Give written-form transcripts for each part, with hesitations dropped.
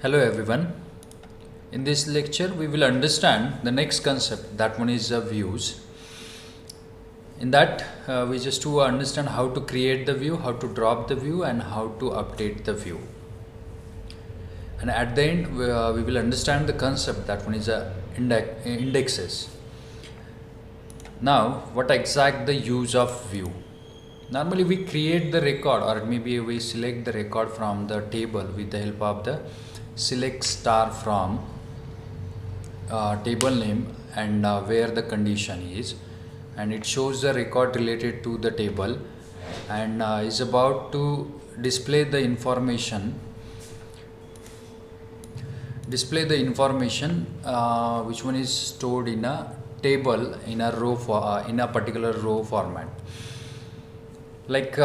Hello everyone. In this lecture we will understand the next concept, that one is views. In that we just to understand how to create the view, how to drop the view and how to update the view. And at the end we will understand the concept, that one is indexes. Now what exact the use of view? Normally we create the record, or maybe we select the record from the table with the help of the select star from table name and where the condition is, and it shows the record related to the table and is about to display the information which one is stored in a table in a row in a particular row format. Like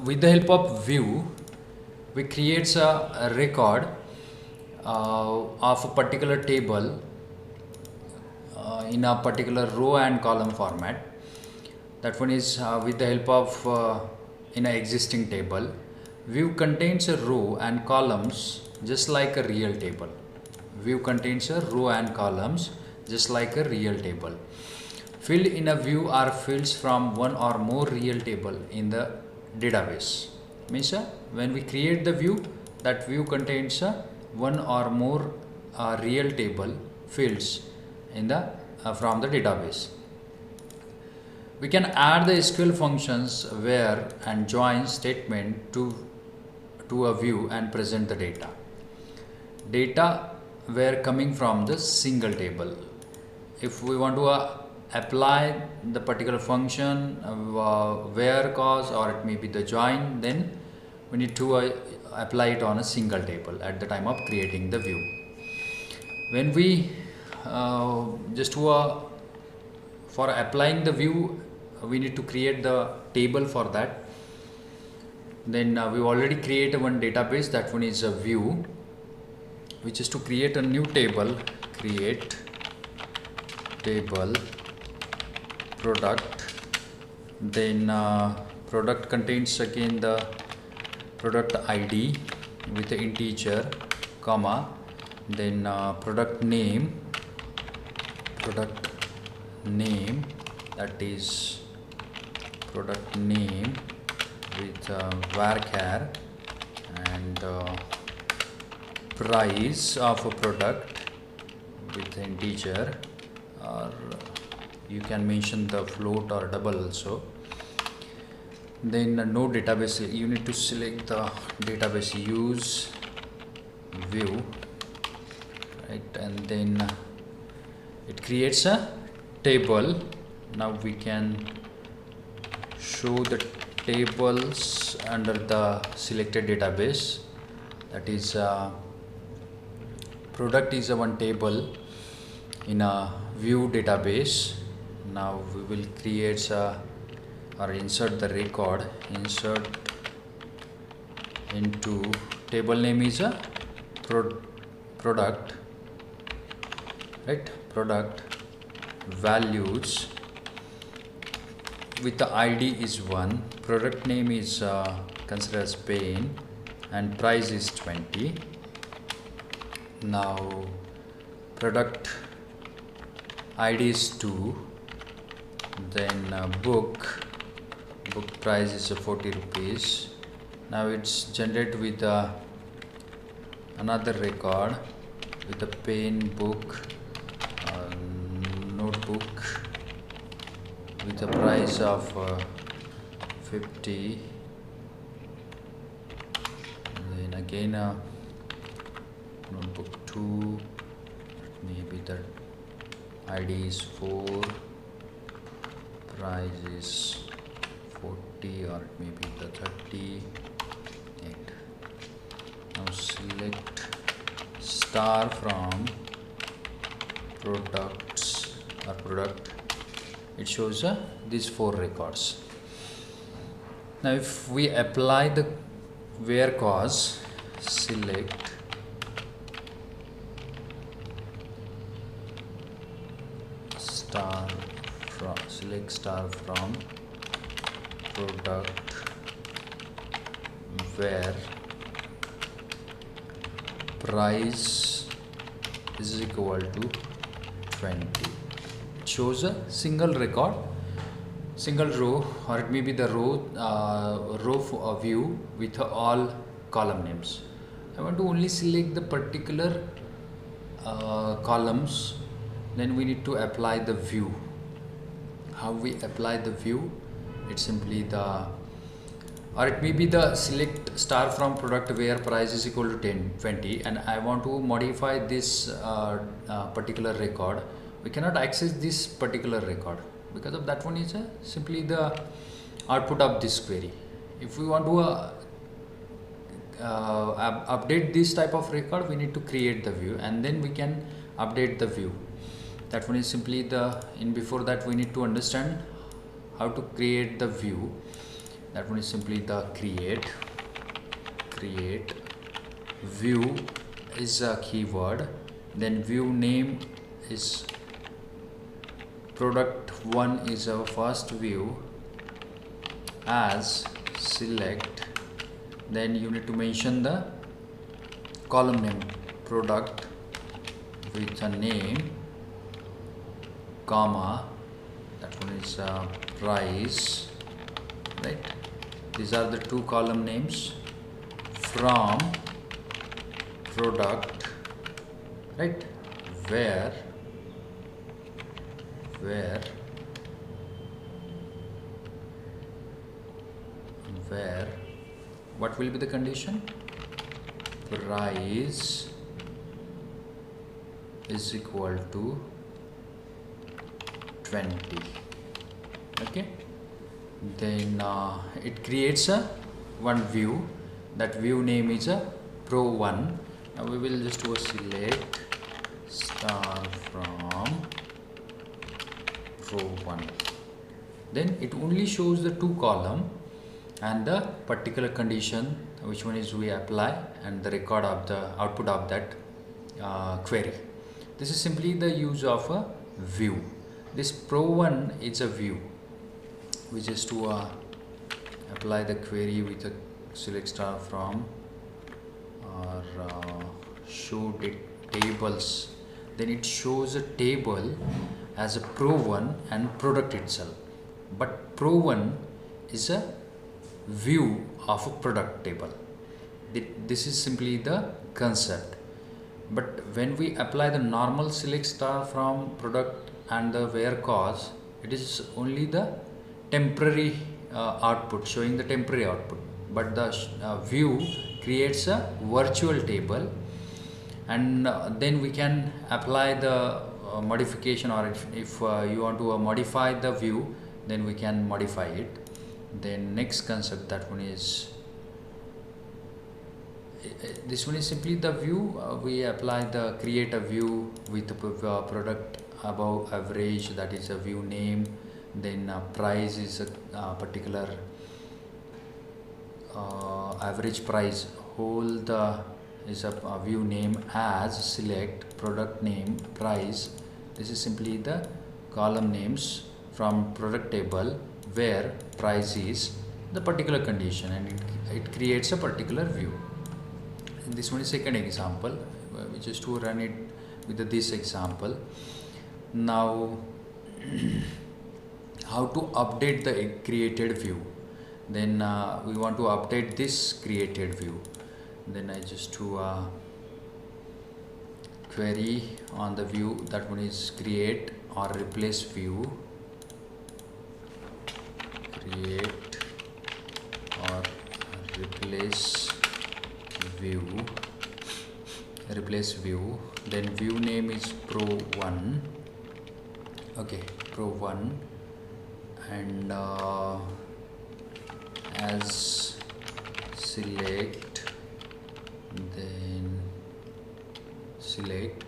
with the help of view we creates a record of a particular table in a particular row and column format. That one is with the help of in an existing table. View contains a row and columns just like a real table. View contains a row and columns just like a real table. Field in a view are fields from one or more real table in the database. Means when we create the view, that view contains one or more real table fields in the from the database. We can add the SQL functions where and join statement to a view and present the data. Data were coming from the single table. If we want to apply the particular function where cause, or it may be the join, then we need to apply it on a single table at the time of creating the view. When we for applying the view we need to create the table for that. Then we already create one database, that one is a view, which is to create a new table. Create table product, then product contains again the product ID with the integer, comma, then product name that is product name with varchar, and price of a product with integer, or you can mention the float or double also. Then no database, you need to select the database, use view, right, and then it creates a table. Now we can show the tables under the selected database, that is product is a one table in a view database. Now we will create or insert the record, insert into table name is a product, right, product values with the ID is 1, product name is considered as pain, and price is 20. Now product ID is 2, then book price is 40 rupees. Now it's generated with another record with a pen, book, notebook with a price of 50. And then again notebook 2, maybe the ID is 4, price is 40, or it may be the 38. Now select star from products or product, it shows these 4 records. Now if we apply the where cause, select star from product where price is equal to 20. It shows a single record, single row, or it may be the row view with all column names. I want to only select the particular columns. Then we need to apply the view. How we apply the view? It's simply or it may be the select star from product where price is equal to 20, and I want to modify this particular record. We cannot access this particular record because of that one is simply the output of this query. If we want to update this type of record, we need to create the view and then we can update the view. That one is simply before that we need to understand how to create the view. That one is simply the create view is a keyword, then view name is product 1 is our first view as select, then you need to mention the column name product with a name comma, that one is price, right? These are the two column names from product, right? Where what will be the condition? Price is equal to 20. Okay, then it creates one view. That view name is pro1. Now we will just do a select star from pro1. Then it only shows the two column and the particular condition, which one is we apply, and the record of the output of that query. This is simply the use of a view. This pro1 is a view, which is to apply the query with a select star from or show tables. Then it shows a table as a pro1 and product itself, but pro1 is a view of a product table. This is simply the concept. But when we apply the normal select star from product and the where cause, it is only the temporary output, showing the temporary output, but the view creates a virtual table, and then we can apply the modification, or if you want to modify the view, then we can modify it. Then next concept, that one is this one is simply the view. We apply the create a view with the product above average, that is a view name. Then price is a particular average price, hold is a view name as select product name price. This is simply the column names from product table where price is the particular condition, and it creates a particular view. And this one is second example. We just to run it with this example. Now how to update the created view? Then we want to update this created view. Then I just to query on the view, that one is create or replace view, create or replace view, then view name is pro1. Okay, pro1, and as select, then select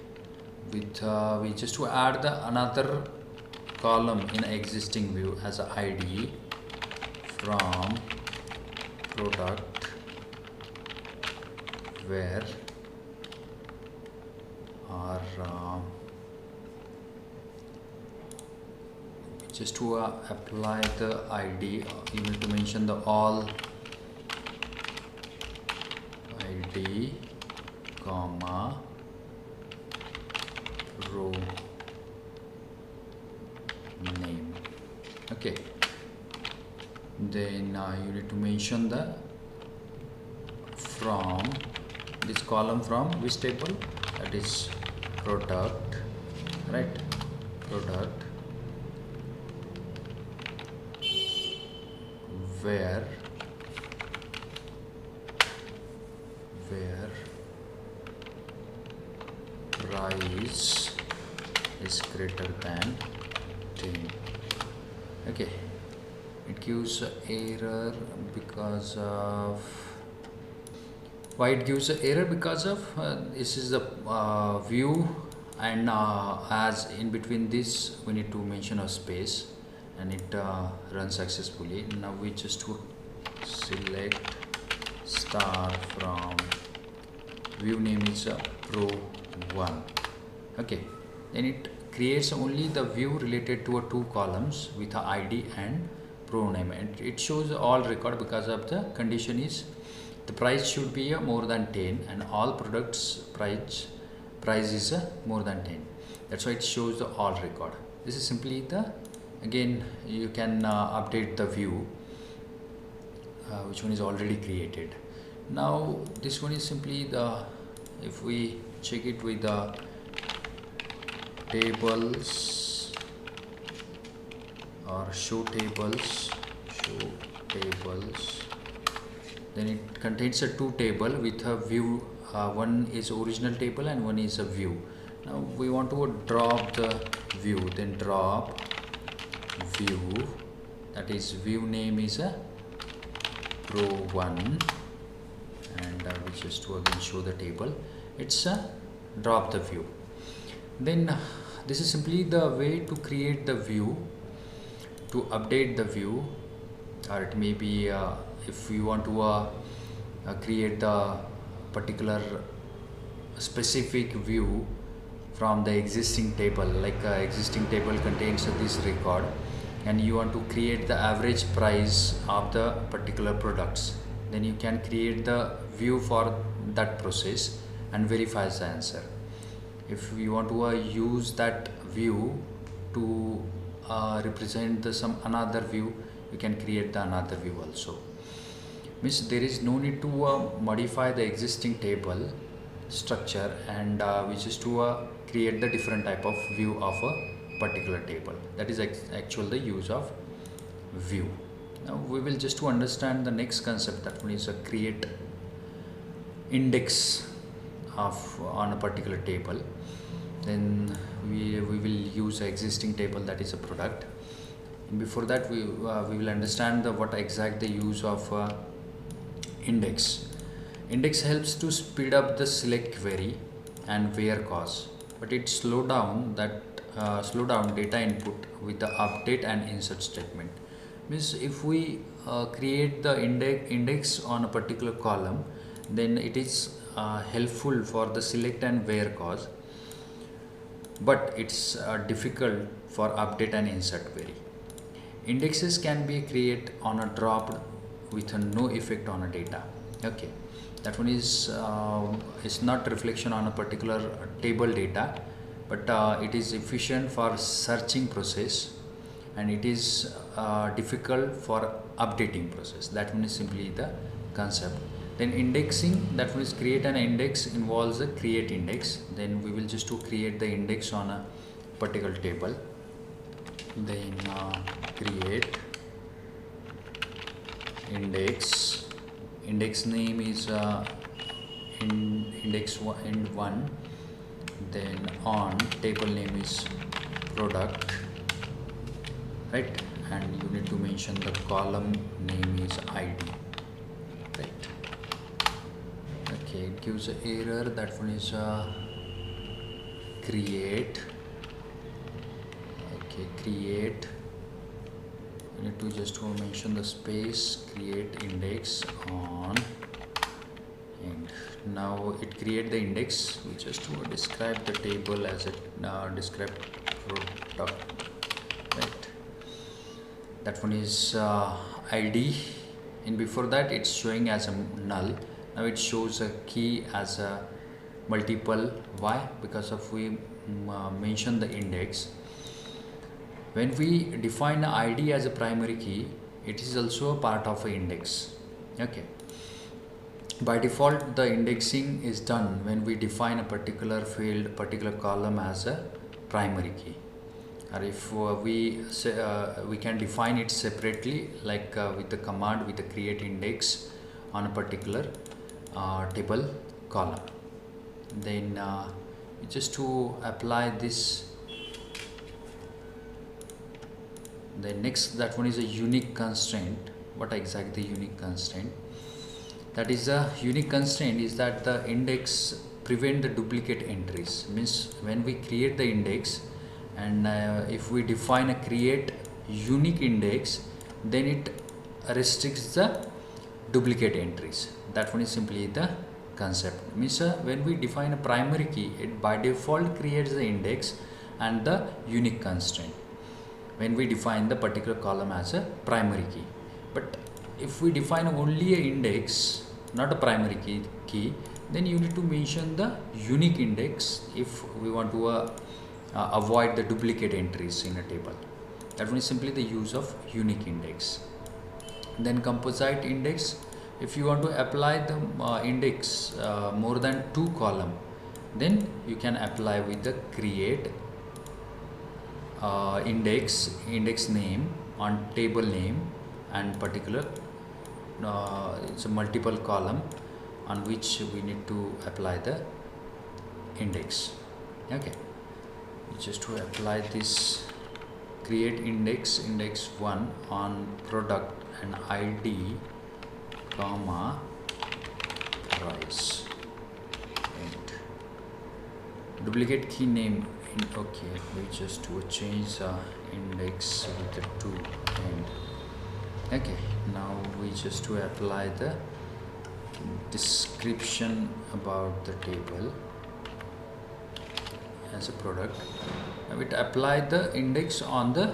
with we just to add the another column in existing view as a id from product where or just to apply the id, you need to mention the all id comma row name. Okay, then you need to mention the from this column from which table, that is product, right? Product where price is greater than 10. Okay, it gives a error because of, why it gives an error? Because of this is the view, and as in between this we need to mention a space, and it runs successfully. Now we just would select star from view name is pro 1. Okay, then it creates only the view related to two columns with a ID and pro name, and it shows all record because of the condition is the price should be more than 10 and all products price is more than 10. That's why it shows the all record. This is simply the, again you can update the view which one is already created. Now this one is simply the, if we check it with the tables or show tables, then it contains a two table with a view, one is original table and one is a view. Now we want to drop the view, then drop view, that is view name is a pro 1, and we just to again show the table, it's a drop the view. Then this is simply the way to create the view, to update the view, or it may be if you want to create the particular specific view from the existing table, like existing table contains this record, and you want to create the average price of the particular products, then you can create the view for that process and verifies the answer. If you want to use that view to represent some another view, you can create the another view also. Means there is no need to modify the existing table structure, and we just to create the different type of view of a particular table. That is actually the use of view. Now we will just to understand the next concept, that one is a create index of on a particular table. Then we will use an existing table, that is a product. And before that we will understand what exact the use of index. Index helps to speed up the select query and where cause, but it slow down data input with the update and insert statement. Means if we create the index on a particular column, then it is helpful for the select and where cause, but it's difficult for update and insert query. Indexes can be created on a drop with no effect on a data. Okay, that one is it's not reflection on a particular table data, but it is efficient for searching process, and it is difficult for updating process. That one is simply the concept. Then indexing, that means create an index involves a create index. Then we will just to create the index on a particular table. Then create index. Index name is index one. Then on table name is product, right? And you need to mention the column name is ID, right? Okay, it gives an error. That one is create. Okay, create. You need to just mention the space, create index on, and now it create the index. We just describe the table as it describe product, right? That one is ID, and before that it's showing as a null. Now it shows a key as a multiple. Why? Because of we mention the index. When we define an ID as a primary key, it is also a part of an index. Okay. By default, the indexing is done when we define a particular field, particular column as a primary key. Or if we can define it separately, like with the command with the create index on a particular table column. Then just to apply this, the next, that one is a unique constraint. What exactly unique constraint? That is a unique constraint is that the index prevent the duplicate entries. Means when we create the index, and if we define a create unique index, then it restricts the duplicate entries. That one is simply the concept. Means when we define a primary key, it by default creates the index and the unique constraint when we define the particular column as a primary key. But if we define only a index, not a primary key, then you need to mention the unique index if we want to avoid the duplicate entries in a table. That one is simply the use of unique index. Then composite index, if you want to apply the index more than 2 column, then you can apply with the create index name on table name and particular it's a multiple column on which we need to apply the index. Okay, just to apply this create index 1 on product and ID comma price and duplicate key name. Okay, we just to change index with the 2 and okay, now we just to apply the description about the table as a product. Now it apply the index on the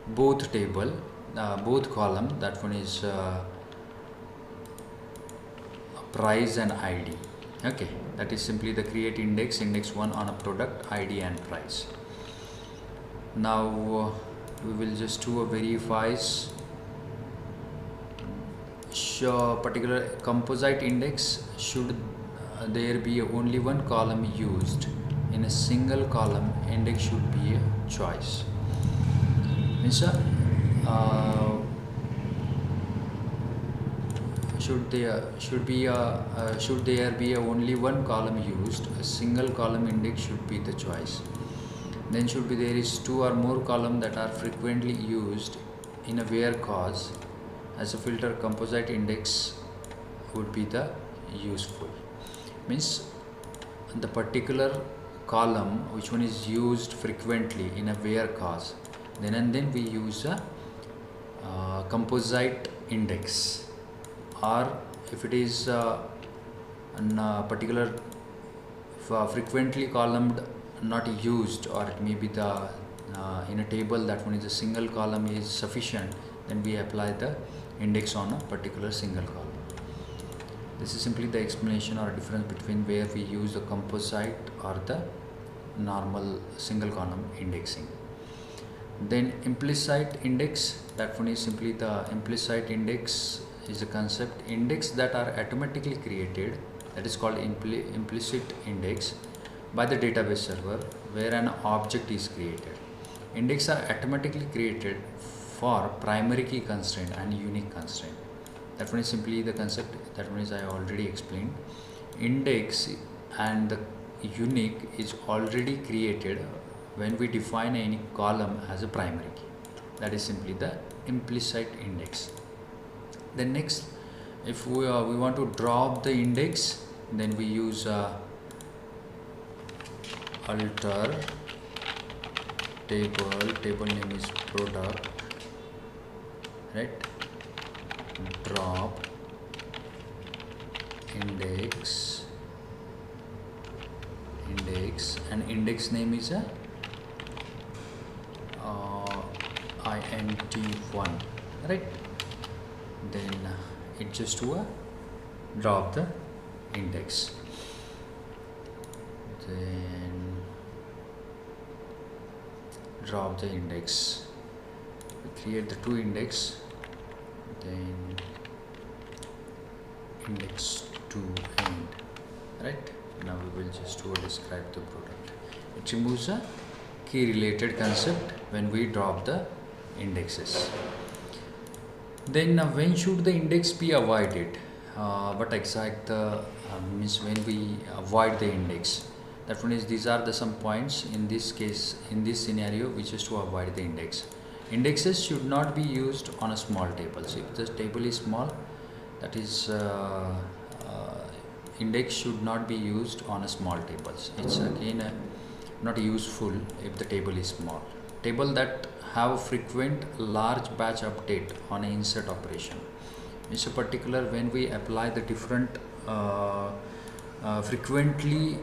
both table, both column. That one is price and ID. Okay, that is simply the create index 1 on a product, ID and price. Now we will just do a verifies particular composite index. Should there be only one column used in a single column, index should be a choice. Means should there be only one column used, a single column index should be the choice. Then should be there is 2 or more columns that are frequently used in a where clause as a filter, composite index would be the useful. Means the particular column which one is used frequently in a where clause, then and then we use a composite index. Or if it is a particular frequently column not used, or it may be the in a table that one is a single column is sufficient, then we apply the index on a particular single column. This is simply the explanation or difference between where we use the composite or the normal single column indexing. Then implicit index, that one is simply the implicit index is a concept. Index that are automatically created, that is called implicit index by the database server where an object is created. Index are automatically created for primary key constraint and unique constraint. That one is simply the concept. That one is I already explained. Index and the unique is already created when we define any column as a primary key. That is simply the implicit index. Then next, if we want to drop the index, then we use alter table name is product, right? Drop index and index name is a int1, right? Then it just to drop the index. then drop the index. We create the two index, then index to end, right? Now we will just describe the product. It removes a key related concept when we drop the indexes. Then when should the index be avoided? What exact means when we avoid the index? That one is, these are the some points in this case, in this scenario, which is to avoid the index. Indexes should not be used on a small table. So if the table is small, that is index should not be used on a small tables. It's again not useful if the table is small. Table that have frequent large batch update on an insert operation. It's a particular when we apply the different frequently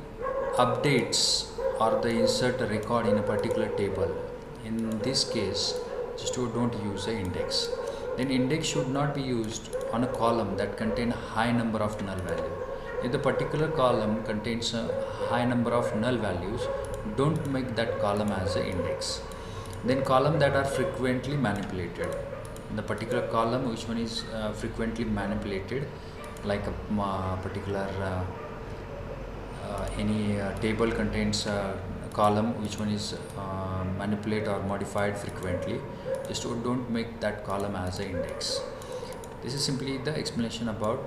updates or the insert a record in a particular table. In this case, just don't use the index. Then index should not be used on a column that contain a high number of null value. If the particular column contains a high number of null values, don't make that column as an index. Then column that are frequently manipulated. The particular column which one is frequently manipulated, like a particular any table contains a column which one is manipulated or modified frequently, just don't make that column as an index. This is simply the explanation about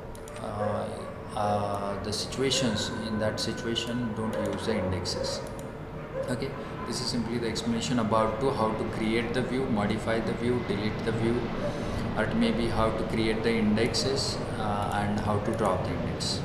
the situations. In that situation, don't use the indexes. Okay, this is simply the explanation about how to create the view, modify the view, delete the view, or it may be how to create the indexes and how to drop the index.